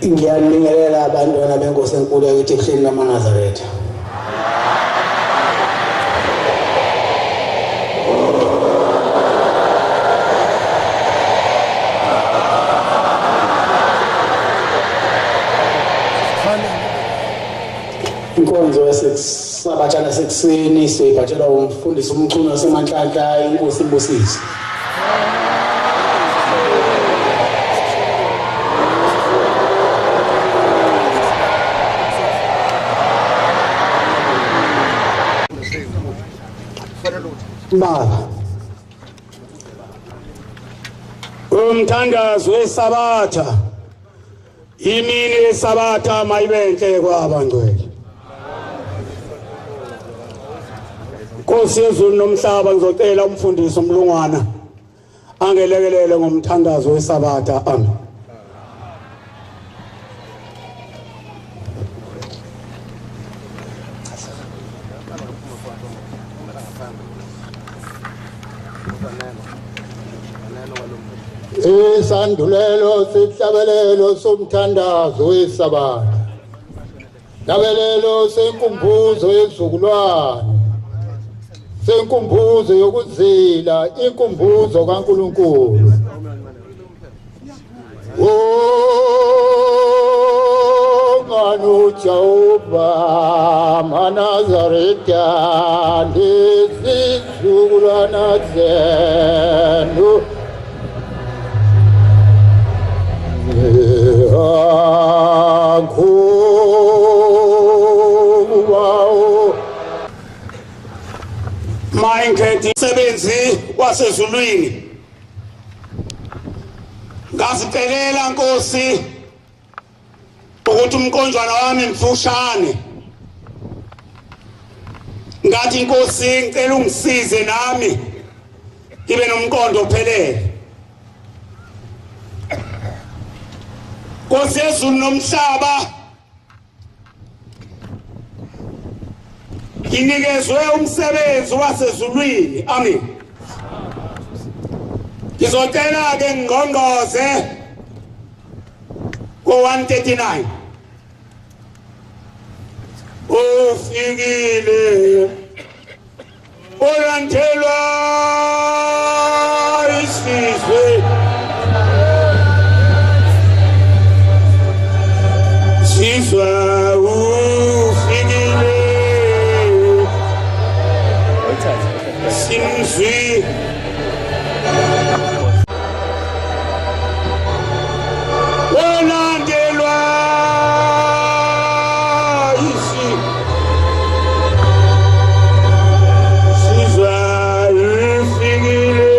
Ngiyaningelela abantwana benkosi enkulu yakithi ehleni lamaNazaretha. Inkonzo yasesabatshana sekuseni sibhatshelwa umfundisi umculo waseManhlanhla inkosi Mbusisi. Baba umthandazo wesabatha imini yesabatha mayibenhle kwabangcwele. Nkosi yezulu nomhlaba ngizocela umfundisi umlungwana angelekelele ngomthandazo wesabatha. Amen. Isandulelo sihlabelelo somthandazo wesabatha. Hlabelelo senkumbuzo yezizukulwane. Senkumbuzo yokuzila inkumbuzo kaNkulunkulu. Nganu Jehova maNazaretha lezizukulwana zenu. Mayinkethi sebenzi wasezulwini ngasicelela Nkosi ukuthi umkonjwana wami mfushane ngathi Nkosi ngicela ungisize nami ngibe nomqondo ophelele. Nkosi yezulu nomhlaba nginikezwe umsebenzi wasezulwini. Amen. Ngizocela ke ngqongqoze ko-139 ufikile olandelwa isizwe sizwa ufikile simzwi olandelwa sizwa ufikile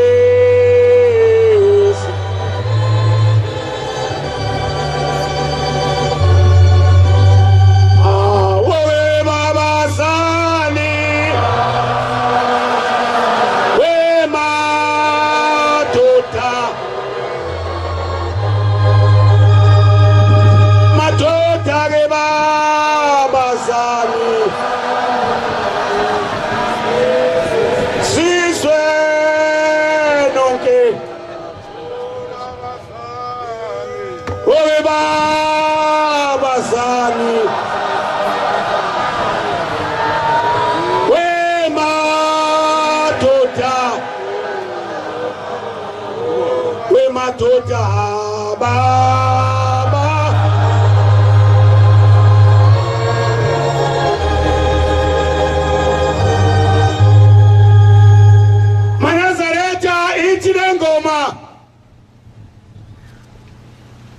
maNazaretha ithi lengoma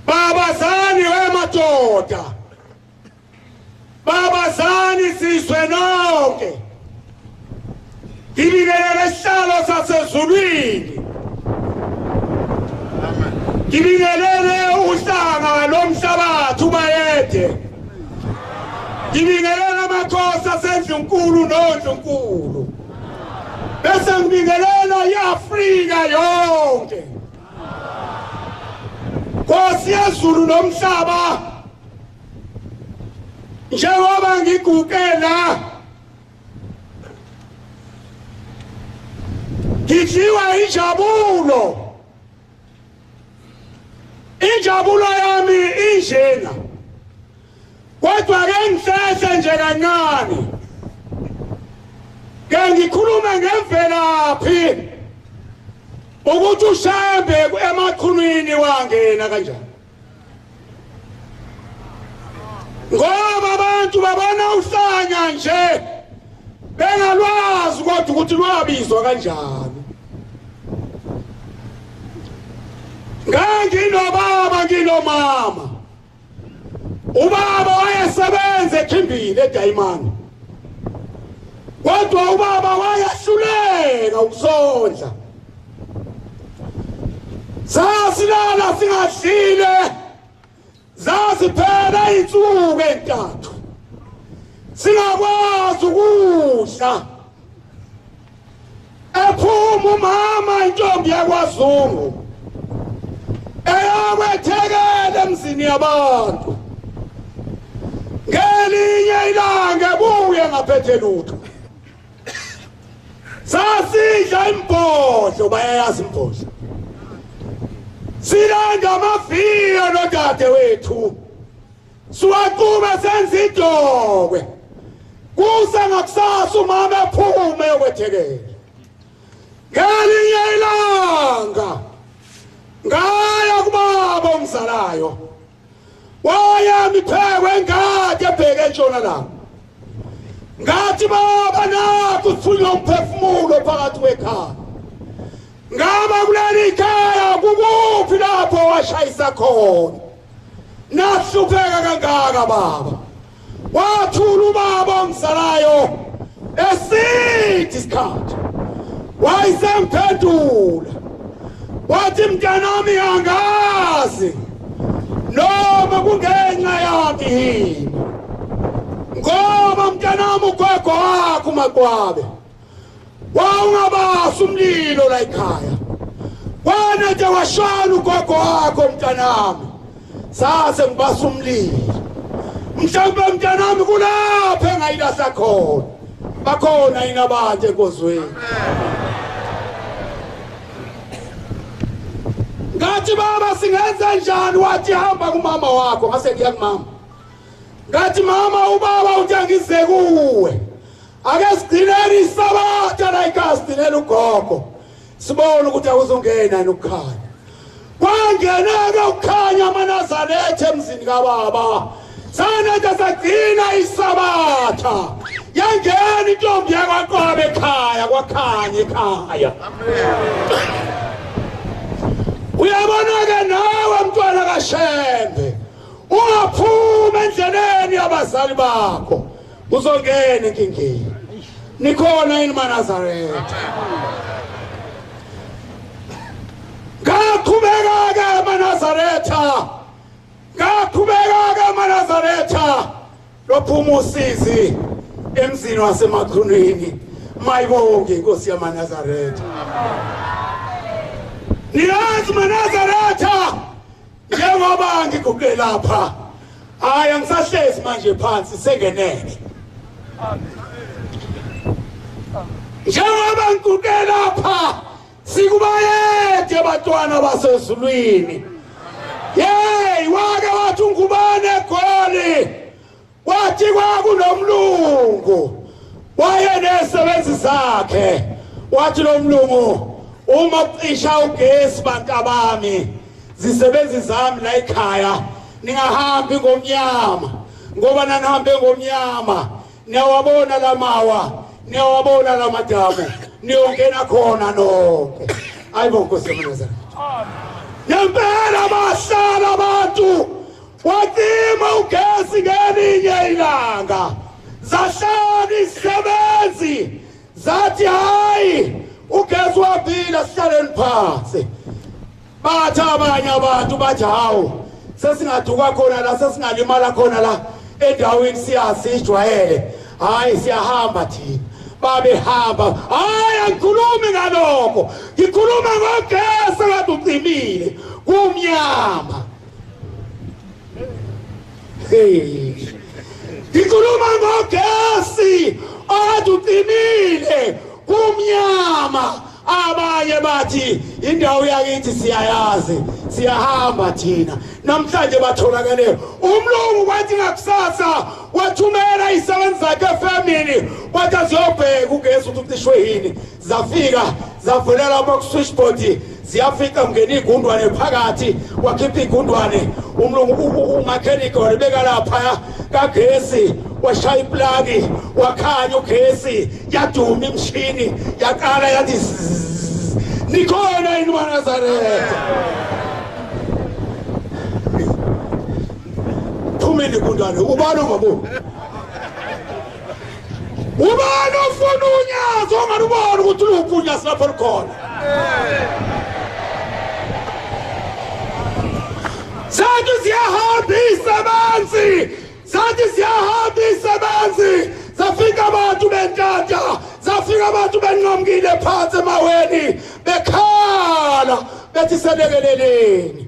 babazani wemadoda babazani sizwe nonke ngibingelele isihlalo sasezulwini. Ngibingelele uhlanga lomhlabathi ubayede. Ngibingelele amakhosi aseNdlunkulu noNdlunkulu. Bese ngibingelela iAfrika yonke. Nkosi yezulu nomhlaba njengoba ngigukela ngidliwa injabulo injabulo yami injena kodwa ke ngihlehla nje kancane ke ngikhuluma ngemvelaphi ukuthi ushambe emaqhunwini wangena kanjani ngoba abantu babona uhlanya nje bengalwazi kodwa ukuthi lwabizwa kanjani nginobaba nginomama ubaba wayesebenza ekhimbini eDayimani kodwa ubaba wayehluleka ukusondla sasilala singadlile zasiphela insuku entathu singakwazi ukudla ephuma umama intombi yakwaZungu eyakwethekela emzini yabantu ngelinye ilanga ebuye ngaphethe lutho sasidla imbhodlo bayayazi imbhodlo silanda amafiya nodade wethu siwaqube senza idokwe kusa ngakusasa umama ephume yokwethekela ngelinye ilanga ngaya kubaba omzalayo waya miphekwe ngade ebheke entshonalanga ngathi baba nakho uthunywa umphefumulo phakathi kwekhaya ngaba kuleli khaya kukuphi lapho washayisa khona nahlupheka kangaka baba wathula ubaba omzalayo esithi isikhathi wayesemphendula wathi mntanami angazi noma kungenxa yami yini ngoba mntanami ugogo wakho uMaqwabe wawungabasa umlilo la ekhaya wanethe washona ugogo wakho mntanami sase ngibasa umlilo mhlawumbe mntanami kulapho engayilahla khona bakhona inabantu enkozweni ngathi baba singenza njani wathi hamba kumama wakho ngase ngiya kumama ngathi mama ubaba uthi angize kuwe ake sigcinele isabatha la ikastinela ugogo sibone ukuthi akuzongena nokukhanya kwangeneke ukukhanya amaNazaretha emzini kababa sanethe sagcina isabatha yangena intombi yakwaQwabe ekhaya kwakhanya ekhaya uyabona-ke nawe mntwana kaShembe ungaphuma endleleni yabazali bakho uzongena enkingeni nikhona yini maNazaretha ngaqhubeka-ke maNazaretha ngaqhubeka-ke maNazaretha lophuma usizi emzini wasemaqhunwini mayibonke inkosi yamaNazaretha niyazi maNazaretha njengoba ngiguqe lapha hayi angisahlezi manje phansi sengenele njengoba ngiguqe lapha sikubayede bantwana basezulwini hey wake wathi ungubane eGoli wathi kwakunomlungu wayenesebenzi zakhe wathi lo mlungu uma ucisha ugesi bantabami zisebenzi zami la ekhaya ningahambi ngomnyama ngoba nanihambe ngomnyama niyawabona lamawa niyawabona lamadamu niyongena khona nonke ayibonke Nkosi yamaNazaretha nempela bahlala abantu watima ugesi ngelinye ilanga zahlala izisebenzi zathi hayi ugesi waphila sihlaleni phansi bathi abanye abantu bathi hawu sesingaduka khona la sesingalimala khona la endaweni siyasijwayele hayi siyahamba thina babehamba hayi angikhulumi ngalokho ngikhuluma ngogesi kade ucimile kumnyama ngikhuluma ngogesi kade ucimile kumnyama abanye bathi indawo yakithi siyayazi siyahamba thina namhlanje batholakele umlungu kwathi ngakusasa wathumela isebenzi zakhe efamily wathi aziyobheka ugesi ukuthi ucishwe yini zafika zavulela ama-switchboard ziyafika kungena igundwane phakathi wakhipha igundwane umlungu umakhenikhi walibeka lapha kagesi washaya iplagi wakhanya ugesi yaduma imshini yaqala yathi nikhona yini maNazaretha phumile igundwane ubani ongaboni ubani ofuna unyazo ongalubona ukuthi uluphi unyazo lapho lukhona zathi ziyahamba isebenzi zathi ziyahamba isebenzi zafika abantu bentatha zafika abantu benqamukile phansi emaweni bekhala bethi selekeleleni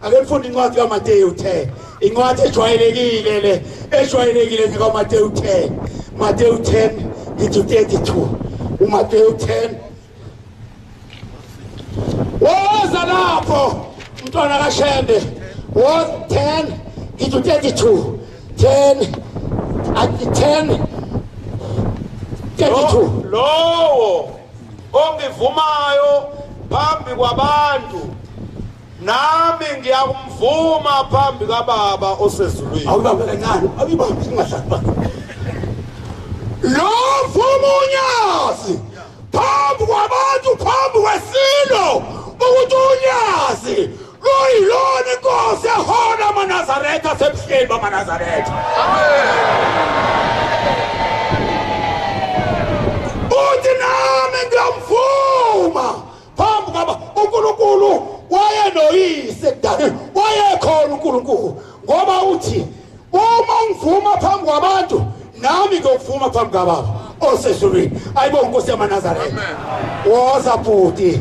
ake nifunde incwadi kaMateyu 10 incwadi ejwayelekile nje kaMateyu 10 Mateyu 10 into 32 uMateyu 10 woza lapho umntwana kaShembe was 10 into 32 10 at 10 32 lowo ongivumayo phambi kwabantu nami ngiyakumvuma phambi kaBaba osezulwini awubambe kancane awubambe singahlali lo vuma unyazi phambi kwabantu phambi kwesilo ukuthi unyazi luyilona inkosi ehona amaNazaretha asebuhleni bamaNazaretha uthi nami ngiyamvuma phambi kwaba uNkulunkulu wayenoyise kudala wayekhona uNkulunkulu ngoba uthi uma ngivuma phambi kwabantu nami ngiyokuvuma phambi kaBaba osezulwini ayibonke inkosi yamaNazaretha woza bhuti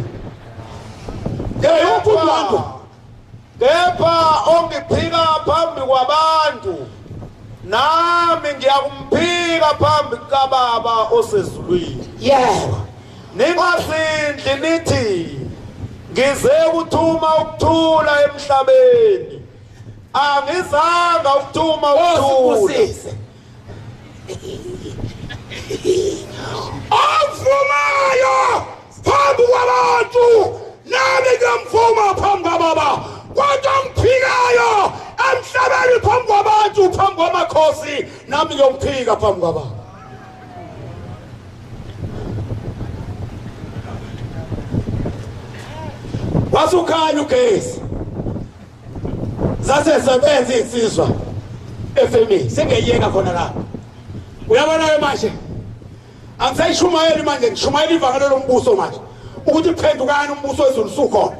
yeyuphi kepha ongiphika phambi kwabantu nami ngiyakumphika phambi kaBaba osezulwini yebo ningasindli nithi ngize ukuthuma ukuthula emhlabeni angizanga ukuthuma ukuthula avumayo phambi kwabantu nami ngiyamvuma phambi kaBaba kodwa ngiphikayo emhlabeni phambi kwabantu phambi kwamakhosi nami ngiyomphika phambi kaBaba wasukhanya ugesi zasesebenza insizwa efemini sengeyeka khona lapha uyabona manje angisayishumayeli manje ngishumayela ivangelo lombuso manje ukuthi phendukani umbuso wezulu sukhona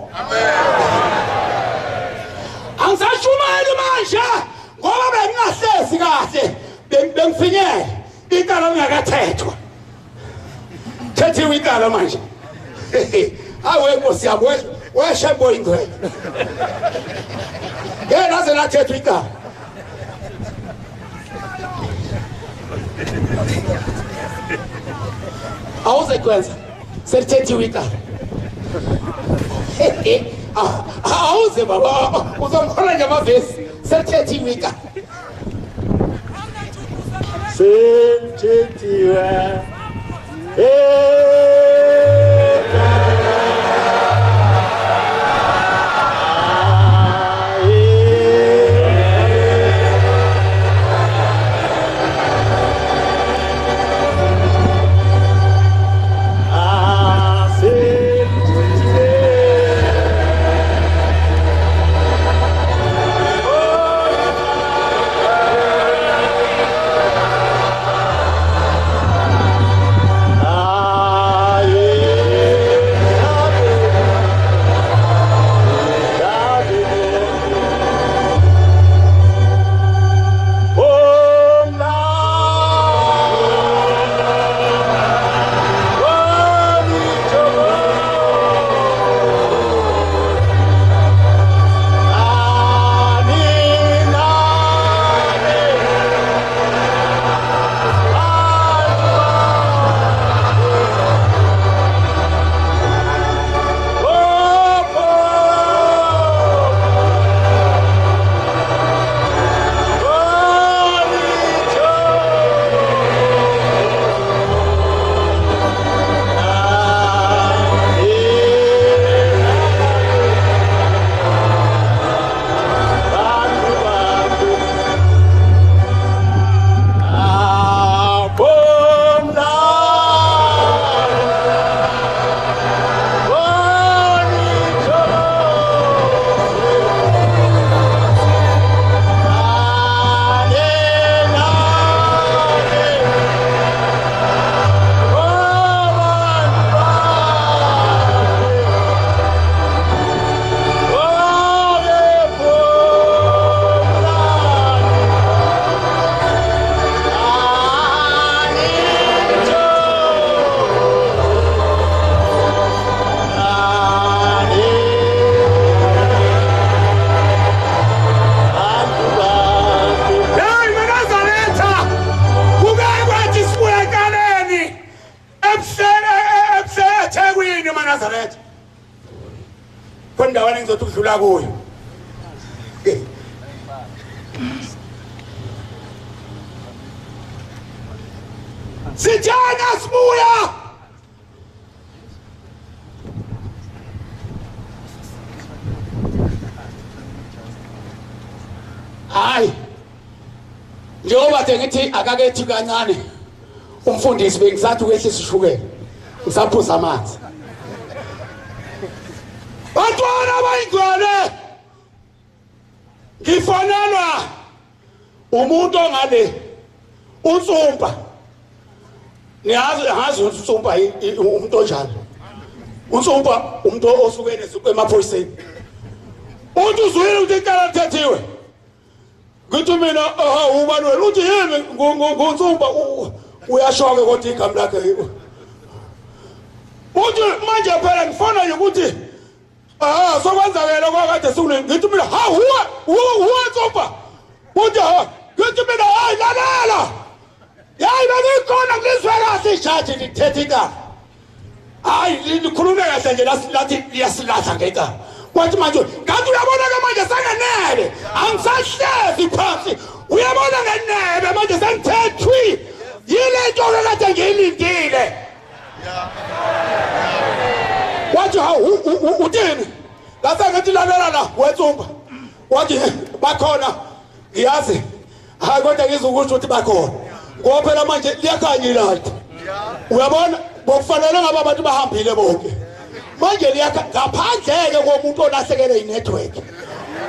angisashumayeli manje ngoba bengingahlezi kahle bengifinyele icala lingakathethwa thethiwe icala manje awe nkosi yami weshembo ingcwele naze lathethwa icala awuzekwenza selithethiwe icala awuze baba uzomkhola nje amavesi selithethiwe icala selithethiwe uzothi udlula kuyo. Sithana sibuya. Hayi. Njengoba ngithi akakethi kancane umfundisi bengisathi ukwehlisa ishukela. Ngisaphuza amanzi. Bantwana bayingcwele. Ngifonelwa umuntu ongale uNsumpa. Niyazi uNsumpa umuntu onjani? uNsumpa umuntu osukene emaphoyiseni. Uthi uzwile ukuthi inkala thethiwe. Ngithi mina ubani wena uthi yini ngoNsumpa uyashoka kodwa igama lakhe. Uthi manje phela ngifona nje ukuthi sokwenzakela kwakade sikune ngithi mina huwa Ntsumpa. Uthi ngithi mina hayi lalela. Yayi bengikhona kulizwe kahle ijaji lithethe igama. Hayi likhulume kahle nje lathi liyasilahla ngeka. Kwathi manje ngathi uyabona ke manje sangenebe. Angisahlezi phansi. Uyabona ngenebe manje sengithethwi. Yile nto kade ngiyilindile. Wathi uthini? Lasa ngathi lalela la weNtsumpa. Wathi bakhona ngiyazi. Hayi kodwa ngizokusho ukuthi bakhona. Ngoba phela manje liyakhanya ilathi. Uyabona bokufanele ngaba abantu bahambile bonke. Manje liyakha ngaphandleke komuntu olahlekele inetwork.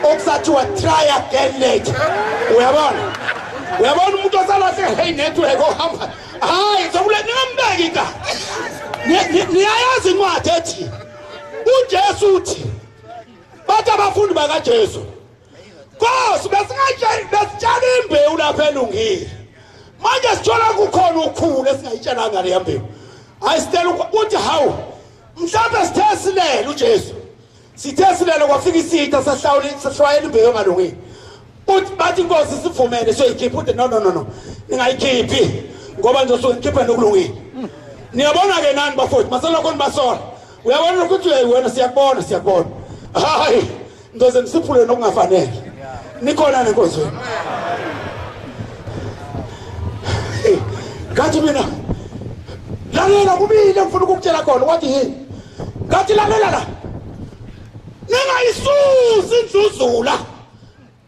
Okusathiwa try again later. Uyabona? Uyabona umuntu osalahlekele inetwork ohamba. Hayi sokule ningambeki ka. Niyayazi incwadi ethi uJesu uthi bathi abafundi bakaJesu Nkosi besitshala imbewu lapha elungile. Manje sithola kukhona ukhulu esingayitshalanga le mbewu. Hayi sitela uthi hawu mhlawumbe sithesilele uJesu. Sithesilele kwafika isitha sahlawayela imbewu engalungile. Uthi bathi Nkosi sivumele soyikhipha uthi no. Ningayikhiphi ngoba ngizosuke ngikhiphe nokulungile. Niyabona ke nani bafowethu maselokho nibasola. Uyabona ukuthi wena siyakubona. Hayi ndoze nisiphule nokungafanele. Nikhona nenkonzo. Ngathi mina lalela kubile ngifuna ukukutshela khona wathi yini? Ngathi lalela la. Ningayisusi indluzula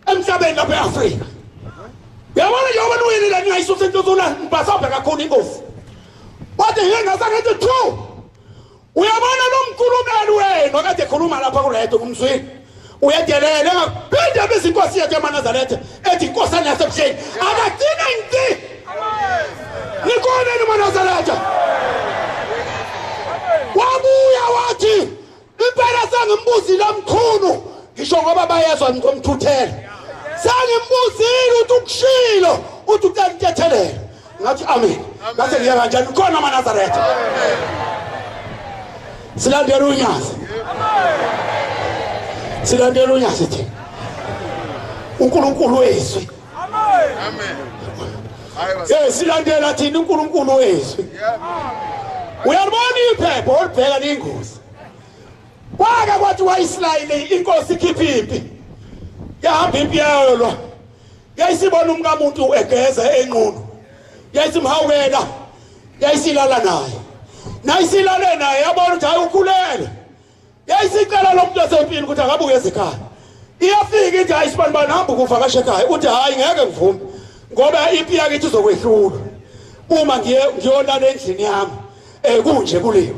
emhlabeni lapha eAfrika. Uyabona njengoba uyini la ningayisusi indluzula nibasapha kakhulu inkosi. Wathi yini ngasangathi true. Uyabona lo mkhulumeli wenu akade ekhuluma lapha kuredo kumzwini. Uyadelela ngaphinde bese inkosi yakhe eManazaretha ethi inkosana yasebusheni akagcina inti. Nikone eManazaretha. Wabuya wathi impela sangimbuzile omkhulu ngisho ngoba bayezwa ngomthuthela. Sangimbuzile uthi ukushilo uthi ukantethelele. Ngathi amen. Ngathi ngiya kanjani khona eManazaretha. Silandela unyazi. Silandela unyazi thi. uNkulunkulu wethu. Amen. Silandela thina uNkulunkulu wethu. Uyabona iphepha olibheka lingozi. Kwake kwathi waIsrayeli inkosi ikhipha impi. Yahamba impi yayo lo. Yayisibona umkamuntu egeza enqunu. Yayisimhawukela. Yayisilala naye. Nayisilale naye yabona ukuthi hayi ukhulele. Yayisicela lo muntu wasempini ukuthi akabuye ezikhaya. Iyafika ithi hayi sibani hamba ukuvakasha ekhaya. Uthi hayi ngeke ngivume ngoba impi yakithi izokwehlula. Uma ngiyolala endlini yami kunje kuleyo.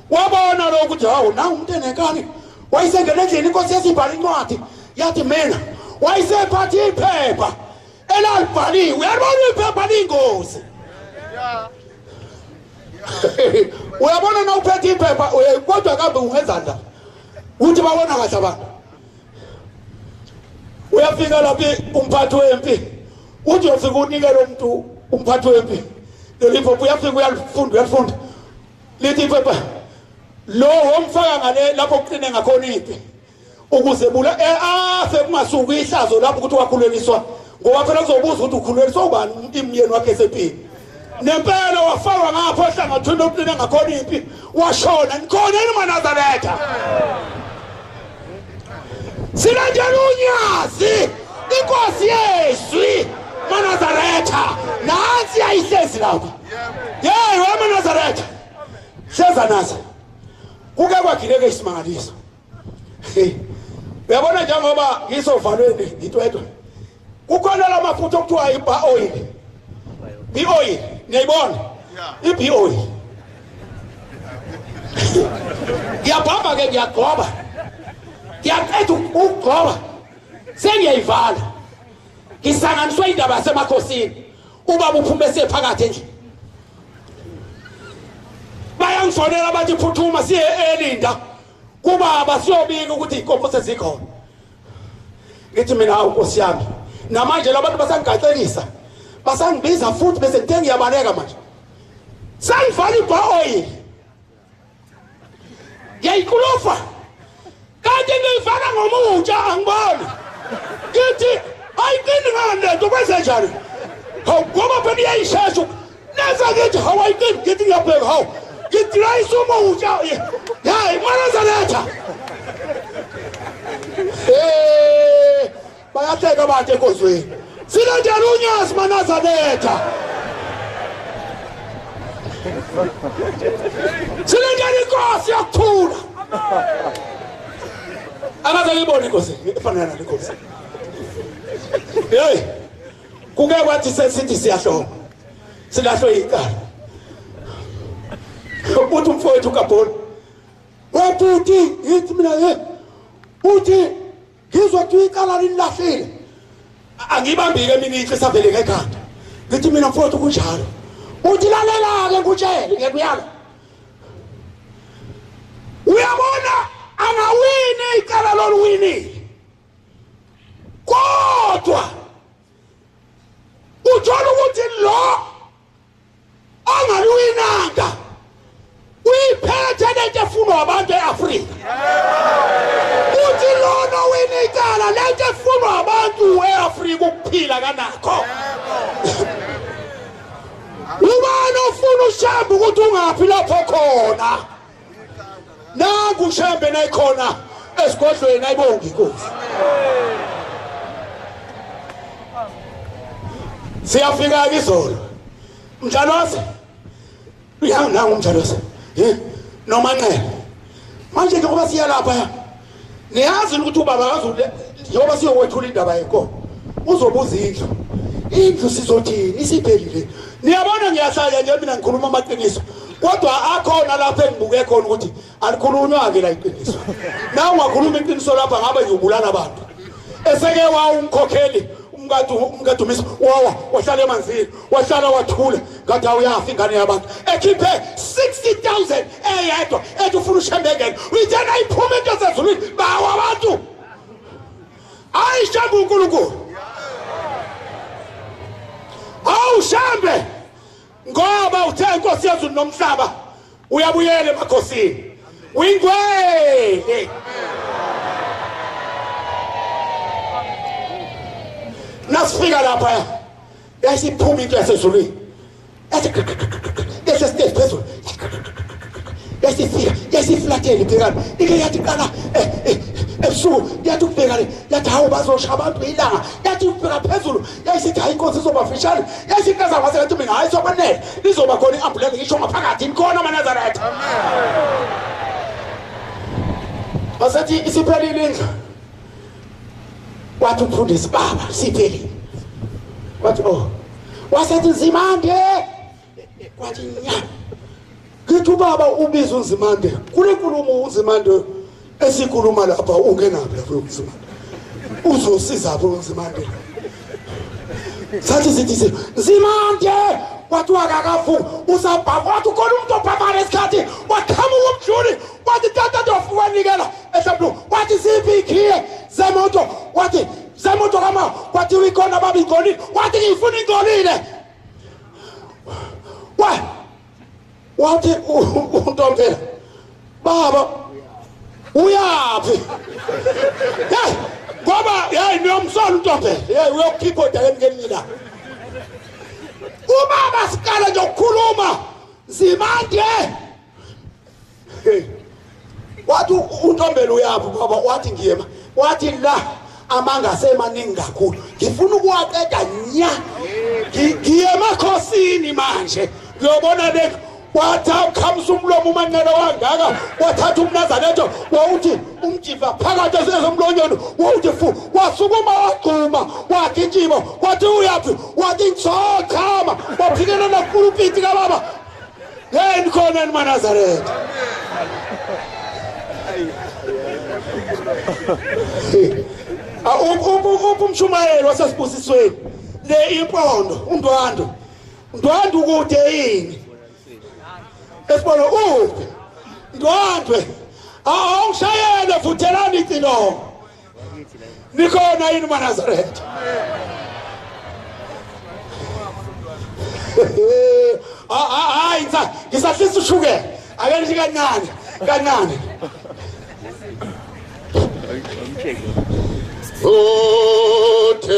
Wabona lo ukuthi hawu na umuntu enenkani. Wayisengena endlini inkosi yasibhala incwadi. Yathi mina wayisephatha iphepha elalibhaliwe. Uyabona iphepha lingozi. Uyabona na uphethe iphepha kodwa kambe ungenza njani? Uthi babona kahle abantu. Uyafika lapha umphathi wempi. Uthi ufika unikele umuntu umphathi wempi. Leliphepha uyafika uyalifunda. Lithi iphepha lo womfaka ngale lapho uqine ngakhona impi. Ukuze bula sekungasuka ihlazo lapho ukuthi wakhuleliswa. Ngoba phela kuzobuza ukuthi ukhuleliswa ubani imyeni wakhe esempini. Nempela wafakwa ngapho ehlangathweni oqine ngakhona impi washona nikhona eManazaretha. silandela unyazi inkosi Yesu Manazaretha nansi ayihlezi lapha hey wa Nazaretha hleza nazo kuke kwagileke isimangaliso uyabona njengoba ngisovalweni ngitwetwe kukhona lamafutha okuthiwa iba oil bi-oil niyayibona ibi-oil ngiyabhamba ke ngiyagoba ngiyaqeda ukugoba sengiyayivala ngisanganiswe indaba yasemakhosini ubaba uphume sephakathi endlini bayangifonela bathi phuthuma siye eLinda kubaba siyobika ukuthi inkomo sezikhona ngithi mina unkosi yami namanje labantu basangigacelisa basangibiza futhi bese ngithe ngiyabaleka manje sangivala iba-oil ngiyayikulufa kanti ngiyivala ngomutsha angiboni ngithi ayiqini ngandento kwenze njani hawu ngoba phela iyayishesha neza ngithi hawu ayiqini ngithi ngiyabheka hawu ngidrayisa umutsha hayi Manazaretha bayahleka abantu enkozweni silandela unyazi Manazaretha silandela inkosi yakuthula akaze ngibone inkosi efana nale inkosi hey kuke kwathi sesithi siyahlonga silahlwe ikala uthi umfowethu kaBholi wabuthi yithi mina uthi ngizwa ukuthi ikala lilahlile angibambike mina ihle savele ngekhanda ngithi mina mfowethu kunjalo uthi lalela ke ngutshele ngekuyala uyabona angawini ikala loluwini kodwa uthola ukuthi lo angaluwinanga uyiphethe lento efunwa abantu eAfrika uthi lona wina ikala lento efunwa abantu eAfrika ukuphila kanakho ubani ofuna ushambe ukuthi ungaphi lapho khona nangu ushambe nayikhona esigodlweni ayibonga inkosi siyafika izolo Mjalose uyangu Mjalose noManqele manje ngoba siya lapha niyazi ukuthi ubaba akazule njengoba siyowethula indaba yenkomo uzobuza indlu sizothini isiphelile niyabona ngiyahlala nje mina ngikhuluma amaqiniso kodwa akhona lapha engibuke khona ukuthi alikhulunywa ke la iqiniso nawe ungakhuluma iqiniso lapha ngabe ngiyubulala abantu eseke wawu umkhokheli umkadumisa wahlala emanzini wahlala wathula ngathi awuyafa ingane yabantu ekhiphe 60,000 eyedwa ethi ufuna ushembengene uyithena iphuma into sezulwini bawa abantu ayishamba uNkulunkulu awushambe ngoba uthe inkosi yezulu nomhlaba uyabuyela emakhosini uyingwele nasifika lapha yasiphuma into yasezulwini yasestage phezulu yasiflatele ibhekana ike yathi qala ebusuku yathi ukubhekana yathi hawu bazosha abantu ilanga yathi ukubheka phezulu yayisithi hayi inkosi izobafishane yasikaza kwase yathi mina hayi sobanele lizoba khona iambulance ngisho ngaphakathi ikhona Manazaretha basethi isiphelile indlu wathi umfundisi baba siphelile wathi wasethi Nzimande wathi nya ngithi ubaba ubiza uNzimande kule nkulumo uNzimande esikhuluma lapha ungenaphi lapho uNzimande uzosiza lapho uNzimande sathi sithi Nzimande wathi wakakafu usabhava wathi khona umuntu obhavara esikhathi waqhamuka umjuli wathi tata dofuwanikela ehlablu wathi siphi ikhiye zemoto wathi zemoto kama wathi uyikhona baba ingolile wathi ngifuna ingolile wathi uNtombela baba uyapi hey ngoba hey niyomsola uNtombela hey uyokhipha odakeni ngelinye ubaba sikala nje ukukhuluma Nzimande wathi uNtombela uyapi baba wathi ngiyema wathi la amanga semaningi kakhulu ngifuna ukuwaqeda nya ngiye emakhosini manje ngiyobona le watha ukhamisa umlomo umanqele wangaka wathatha umnazaretho wawuthi umjiva phakathi esezomlonyeni wawuthi fu wasukuma wagcuma wagijima wathi uyaphi wathi ngizochama waphikela nakulupiti kababa yeni khona eManazaretha umshumayeli wasesibusisweni le impondo uNdwandwe ukude yini esibona Ndwandwe awushayele futhelani icilongo nikhona yini eManazaretha hayi ngisahlisa ushukela ake nje kancane futhelani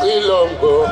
icilongo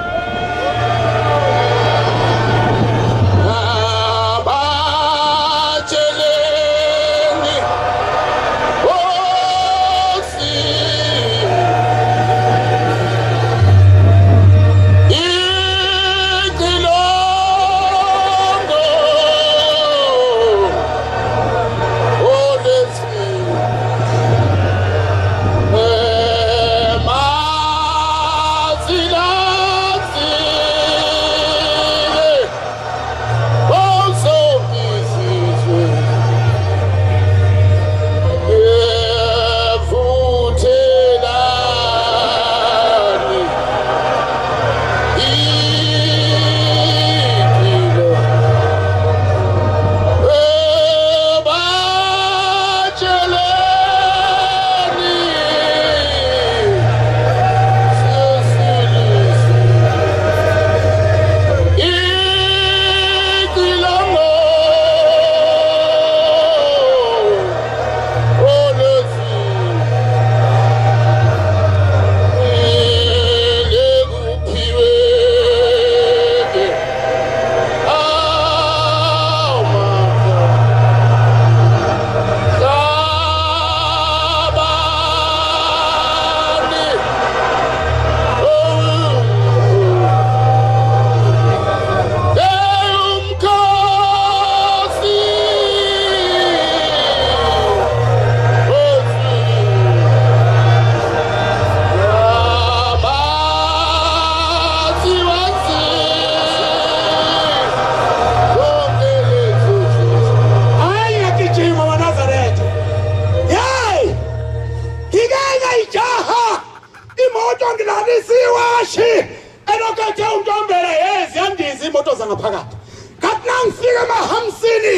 ngaphakathi kathi nangifika emahamsini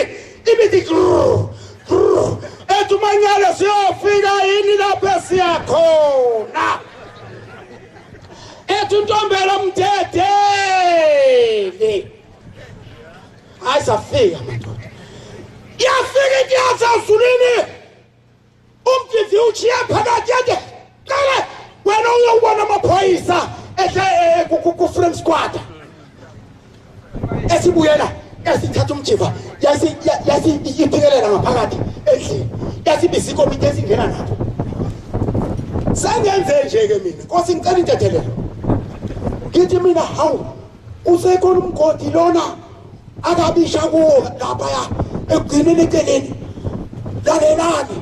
ibithi ethumanyalo siyofika yini lapho siyakhona ethu Mthethe ayisafika madoda yafika iyasasulini umjivi uchiya phakathi yade kale wena uyobona amaphoyisa ku frame squad esibuyela esithatha umjiva yasiphekelela ngaphakathi endlini yasibisa ikomiti esingena nabo sangenze nje ke mina Nkosi ngicela intethelelo ngithi mina hawu usekhona umgodi lona akabisha kuwo lapha ekugcineni eceleni lalelani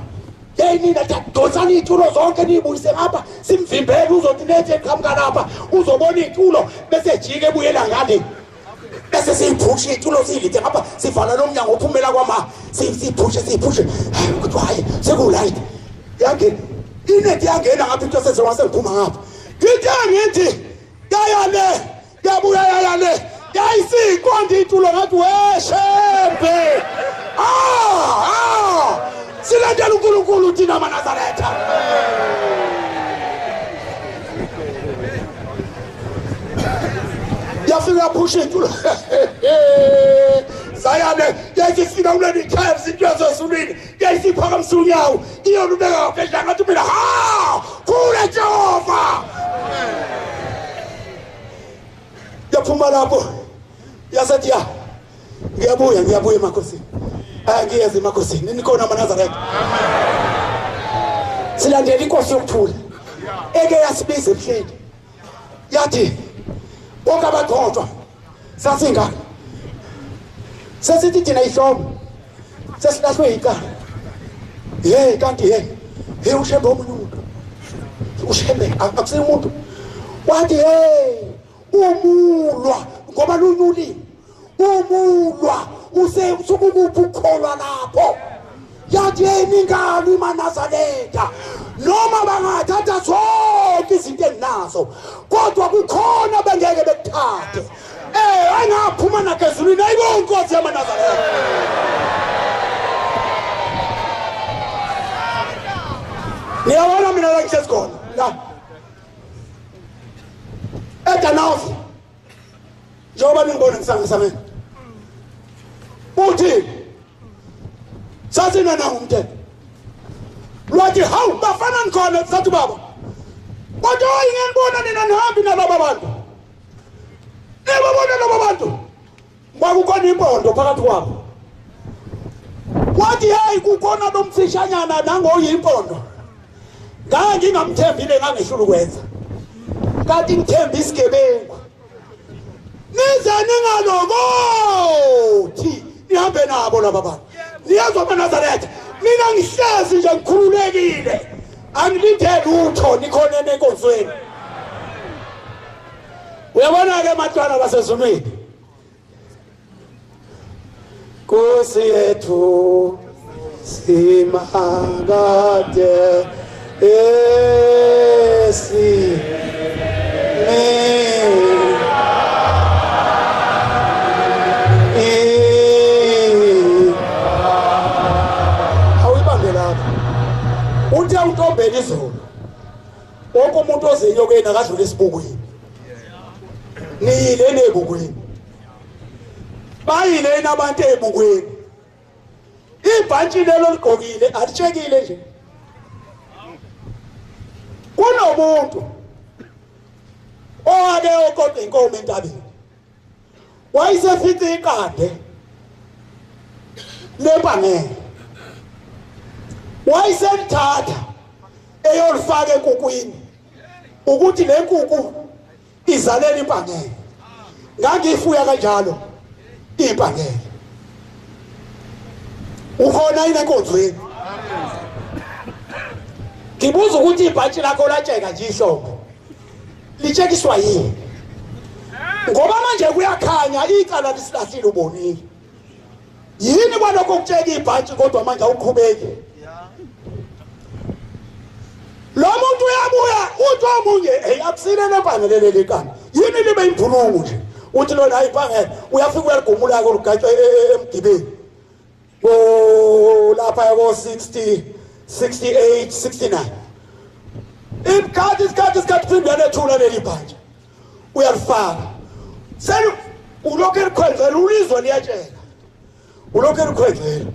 yini natadosani itulo zonke nibuyise ngapha simvimbele uzothi lethe eqhamuka lapha uzobona itulo bese jike ebuyela ngale bese siyiphusha itulo silithe ngapha sivala nomnyango ophumela kwama siyiphushe ukuthi hayi sekulayithi yangena inethi yangena ngapha into sezona sengiphuma ngapha ngithi yayale yabuya yayale yayisiqonda itulo ngathi weshembe silandela uNkulunkulu thina maNazaretha yafika phusha itulo sayane yayisifika kuleli times into yazosulwini yayisiphakamisa unyawo iyona ubeka ngaphezulu ngathi mina kule Jehova yaphuma lapho yasethi ngiyabuya emakhosini Angiyezi emakosini nikhona amaNazaretha. Silandela inkosi yokuthula. Eke yasibiza ebuhleni. Yathi bonke abagcotshwa sasinga. Sesithi thina ihlobo. Sesilahlwe icala. Kanti ushembe omunye umuntu. Ushembe akusiyo umuntu. Wathi umulwa ngoba lunyulile. Umulwa usukuphi ukholwa lapho. Yathi ningalo imaNazaretha noma bangathatha zonke izinto enginazo kodwa kukhona bengeke bekuthathe. Angaphuma nakezulwini ayibonkosi yamaNazaretha. Niyabona mina la ngihlezi khona la eDanawuzi njengoba ningibona ngisangisameni uthi sasina na umthetho lwathi hawu bafana nikhona sathi baba kodwa nginibona nina nihambi nalabo bantu nibabona labo bantu kwakukhona impondo phakathi kwabo wathi kukhona lomfishanyana nangoyimpondo ngingamthembile ngangehlula ukwenza kanti ngithemba isigebengu nize ningalokothi nihambe nabo laba bantu niyezwa amaNazaretha mina ngihlezi nje ngikhululekile angilitheli utho nikhonene enkonzweni. Uyabona-ke matwana basezulwini Nkosi yethu simakade awuyibambe lapha uthi awutombela izolo wonke umuntu ozenyokeni akadlula esibukweni niyile nebukweni bayile nabantu ebukweni ibhantshi lelo ligqokile alishekile nje kunomuntu owake oqoqa inkomo entabeni wayesefica iqande lempangela wayeselithatha eyolifaka enkukwini ukuthi le nkuku izalela impangela ngangifuya kanjalo impangela ukhona yini enkonzweni ngibuza ukuthi ibhantshi lakho latsheka nje ihlobo litshekiswa yini ngoba manje kuyakhanya icala lisilahlile ubonile yini kwalokho ukutsheka ibhantshi kodwa manje awuqhubeki lo muntu uyabuya uthi omunye akusile lempangela lekani yini libe imphulungu nje uthi lona ayipangela uyafika uyaligumula ko lugatsha emgibeni lapha yako 60 68 69 isikhathi uyalethula leli bhantshi uyalifaka selu ulokhu elikhwenzela ulizwe liyatshela ulokhu elikhwenzela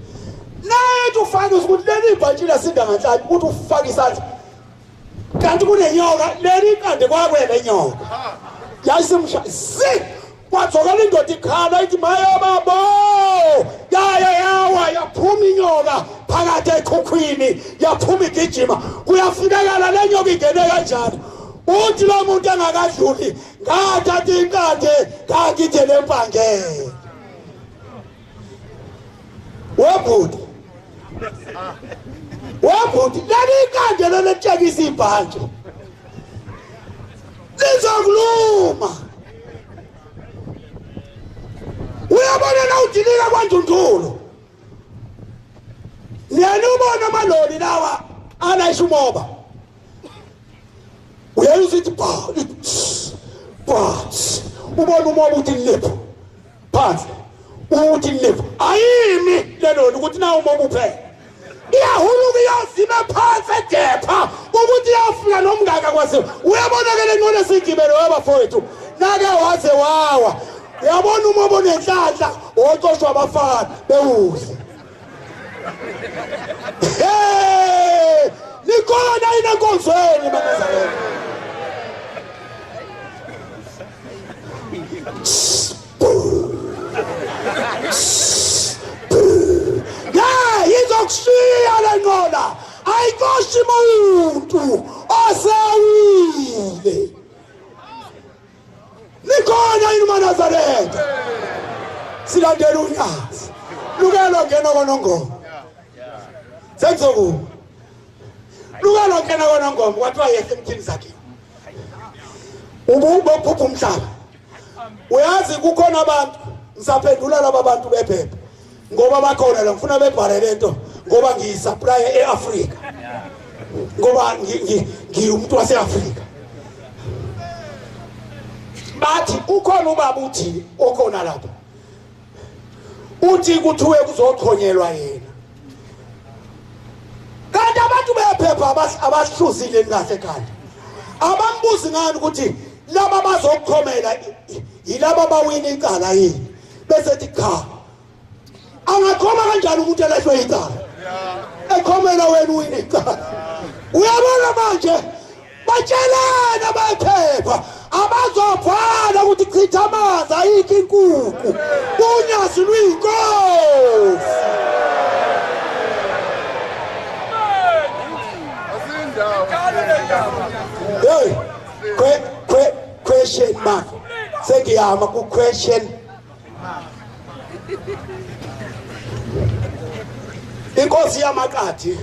naye ufake ukuthi leli bhantshi lasinda nganhlanje ukuthi ufake isandla kanti kunenyoka leli kande kwakwele nyoka yayisimsha kwadzokela indoda ikhala ithi maya babo yawa yaphuma inyoka phakathi ekhukhwini yaphuma igijima kuyafunekala le nyoka ingene kanjani uthi lo muntu angakadluli ngathatha inkande ngagide lempangela webhuti leli inkande lelitshekisa ibhantshi lizokuluma uyabona la udilika kwaNdundulu niyani ubona amaloli lawa alayisha umoba uyayuzithi ubona umoba uthi lilephu phansi uthi lilephu ayimi leloli ukuthi na umoba uphela iyahuluka iyazima phansi edepha ukuthi iyafika nomngaka kwaziwa uyabonakele ngone sigibelo wabafowethu nake waze wawa uyabona umoba onenhlanhla ocoshwa abafana bewudle nikhona yini enkonzweni maNazaretha izokushiya le nqola ayikoshi umuntu osawile. Nikhona yini maNazaretha? Silandela unyazi. Lukelo ngena konongoma. Senzoku. Lukelo ngena konongoma kwathiwa yehle emthini zakhe. Ubuphupha umhlaba. Uyazi kukhona abantu ngisaphendula laba bantu bephepha. Ngoba bakhona la ngifuna bebhale lento ngoba ngiyisupply eAfrika. Ngoba ngiumuntu waseAfrika. Bathi ukhona ubaba uthi okhona lapha. Uthi kuthiwe kuzochonyelwa yena. Kanti abantu bephepha abahluzile ngahle kanti. Abambuzi ngani ukuthi laba bazokhomela yilaba bawina icala yini. Bese thi cha. Angakhoma kanjani umuntu elahlwe icala? Ekhomela wena uwina icala. Uyabona manje batshelana bephepha abazobhala ukuthi chitha amanzi ayikho inkukhu. Unyazi luyinkosi. Hey, question mark. Sengiyama ku question. Inkosi yamakati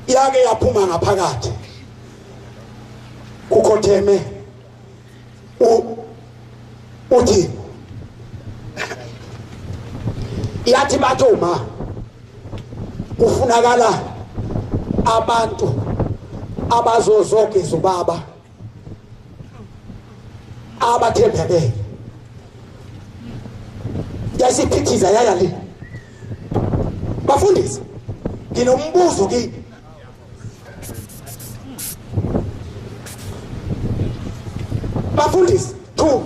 yake yaphuma ngaphakathi. Kukhotheme uthi yathi bathoma kufunakala abantu abazozogeza ubaba abathembele yasiphithiza yaya le bafundisi nginombuzo kini bafundisi tu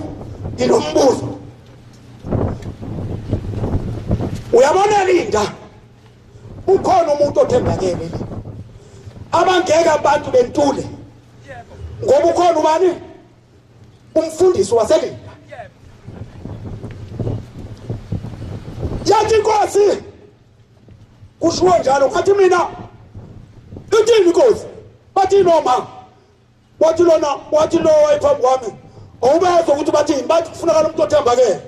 nginombuzo uyabona Linda ukhona umuntu othembakele abangeke abantu bentule ngoba ukhona ubani umfundisi waseLinda yathi inkosi kushiwo njalo ngathi mina uthini inkosi bathi noma wathi lo wayephambi kwami awubezwe ukuthi bathini bathi kufunakala umuntu othembakele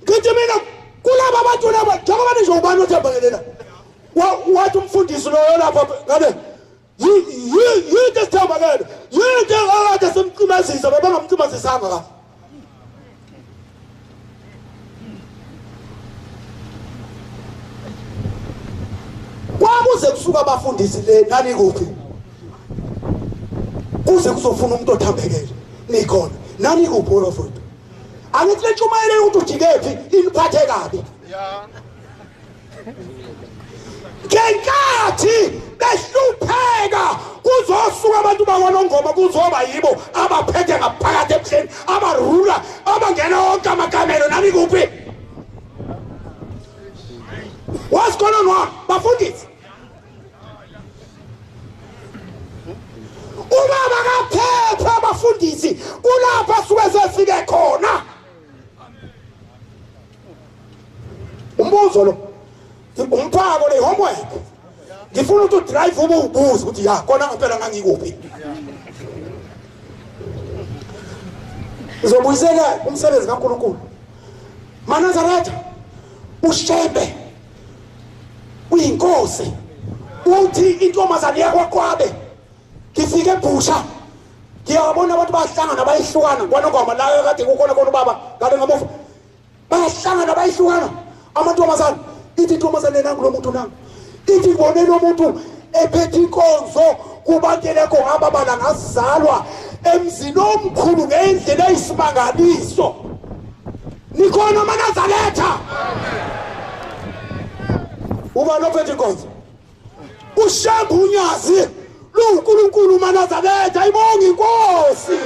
ngithi mina kulaba abantu laba njengoba nje ubani othembakele la wathi umfundisi lo lapha ngabe yinto esithembakele yinto akade simcimazisa babangamcimazisanga kahle kwakuze kusuka abafundisi le nani kuphi kuze kuzofuna umuntu othambekele nikhona nani kuphi olofunda angithi le ntshumayelo ukuthi ujikephi iniphathe kabi ngenkathi behlupheka kuzosuka abantu bakwalongoma kuzoba yibo abaphethe ngaphakathi ebuhleni abarula abangena wonke amakamelo nani kuphi what's going on bafundisi ubaba kaphepha abafundisi kulapha suke sefike khona umbuzo lo umphako le homework ngifuna ukuthi drive ububuza ukuthi ya khona ngempela ngangikuphi uzobuyisela umsebenzi kaNkulunkulu maNazaretha ushembe uyinkosi uthi intombazane yakwaQwabe ngifike eBhusha ngiyabona abantu bahlangana bayihlukana kwanongoma la kade kukhona ubaba ngale ngamuva bahlangana bayihlukana amantombazane ithi intombazane nangu lo muntu nangu ithi ngibone lo muntu ephethe inkonzo kubanteleko ngababala ngazalwa emzini omkhulu ngendlela eyisimangaliso nikhona maNazaretha uma lophethe inkonzo ushamba unyazi luNkulunkulu maNazaretha ayibonga inkosi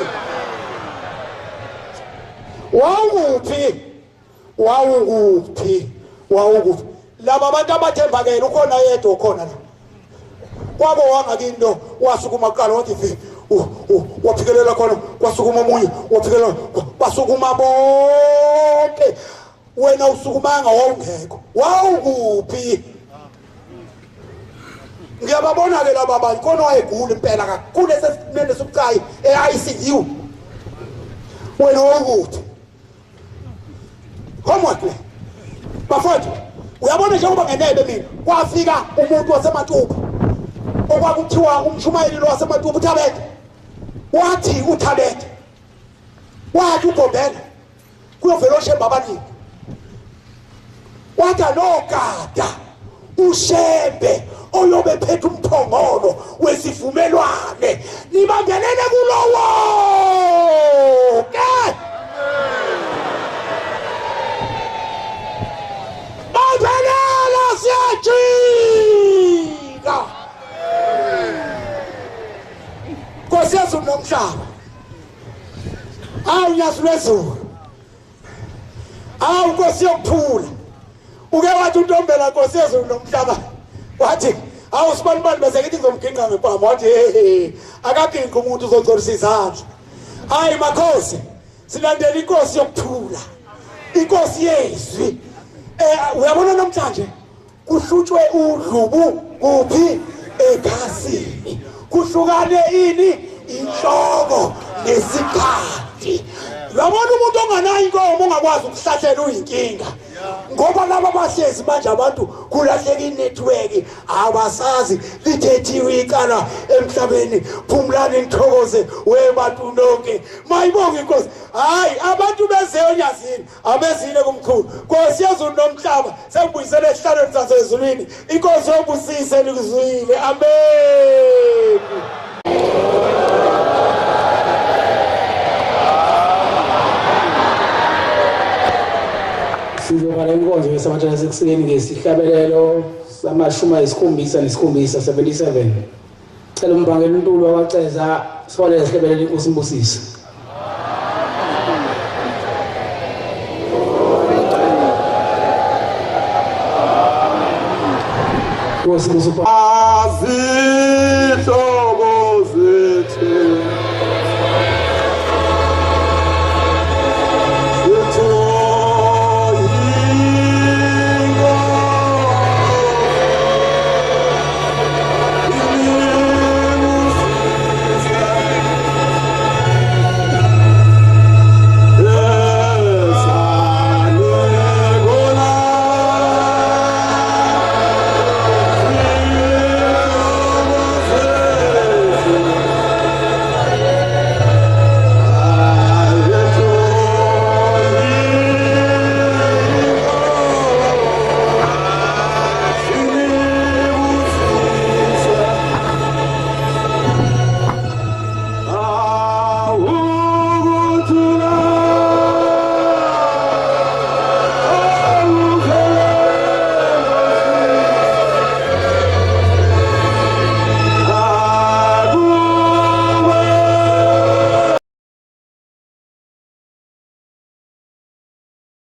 wawukuphi laba abantu abathembakele ukhona yedwa ukhona la kwabo wangakini wasukuma kuqala wathi waphikelela khona kwasukuma omunye waphikelela basukuma bonke wena usukumanga wawungekho wawukuphi ngiyababona ke laba bantu khona wayegula impela kakhulu esesimene sobucayi eICU wena ukuthi homework le bafowethu uyabona njengoba ngenebe mina kwafika umuntu waseMatuba okwakuthiwa umshumayeli lo waseMatuba uThabethe wathi uThabethe wathi uGombela kuyovela oshemba abaningi wathi alogada ushembe oyobe phethe umphongolo wesivumelwane nibambelene kulowo ke bambelele siyajika Nkosi yezulu nomhlaba awu nyazi lwezulu awu Nkosi yokuthula uke wathi uNtombela Nkosi yezulu nomhlaba wathi awu sibanibani bese ngithi ngizomginqa ngempama wathi akaginqa umuntu uzogcorisa izandla hayi makhosi silandela inkosi yokuthula inkosi yezwi uyabona namhlanje kuhlutshwe udlubu kuphi ekhasini kuhlukane ini inhloko nesikhathi uyabona umuntu onganayo inkomo ongakwazi ukuhlahlela uyinkinga ngoba laba bahlezi manje abantu kulahleka inetwork abasazi lithethiwe ikala emhlabeni phumlani nithokoze webantu nonke mayibonge inkosi hayi abantu bezeyonyazini abezile kumkhulu Nkosi yezulu nomhlaba sengibuyisele esihlalweni sasezulwini inkosi yobusise likuzwile amen Sizobala inkonzo yesamatshana sekusikeni ngesihlabelelo sama-77 cela umbangela uNtulu wakwaceza siholele isihlabelelo inkosi imbusise Nkosi azihlo